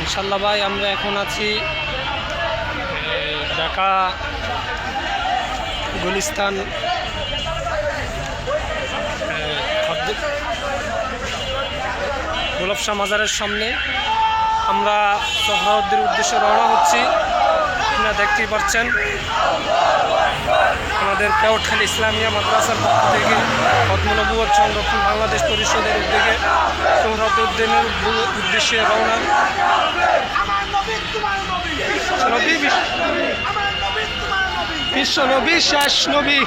ইনশাল্লাহ ভাই আমরা এখন আছি ঢাকা গুলিস্তান গোলাপ শাহ মাজারের সামনে। আমরা সোহরাওয়ার্দীর উদ্দেশ্যে রওনা হচ্ছি। আপনারা দেখতেই পাচ্ছেন আমাদের কেওটখালী ইসলামিয়া মাদ্রাসার পক্ষ থেকে খতমুল নবুয়ত সংরক্ষণ বাংলাদেশ পরিষদের উদ্যোগে সোহরাওয়ার্দী উদ্যানের উদ্দেশ্যে রওনা। বিশ্ব নবী শেষ নবী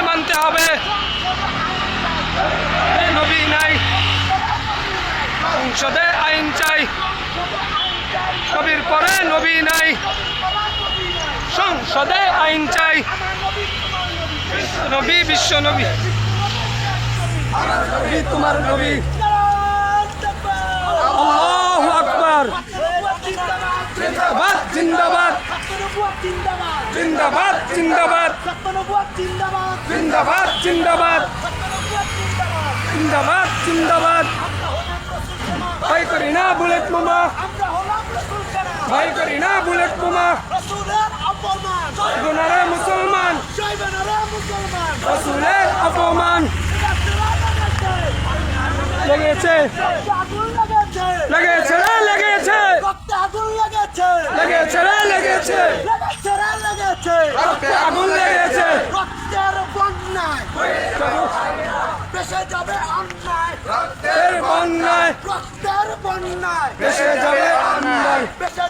মানতে হবে, নবী নাই, সংসদে আইন চাই, নবীর পরে নবী নাই, সংসদে আইন চাই, নবী বিশ্ব নবী, তোমার নবী। আল্লাহু আকবার, জিন্দাবাদ জিন্দাবাদ জিন্দাবাদ জিন্দাবাদ জিন্দাবাদ জিন্দাবাদ জিন্দাবাদ জিন্দাবাদ। ভাই করি না বুলেট বোমা, ভাই করি না বুলেট বোমা, গুনারে মুসলমান, রসুলের অপমান। লেগেছে লেগেছে রে লেগেছে, লেগেছে রে লেগেছে, আগুন লেগেছে, রক্তের বন্যায় ভেসে যাবে অন্যায়, রক্তের বন্যায়, রক্তের বন্যায় ভেসে যাবে অন্যায়, ভেসে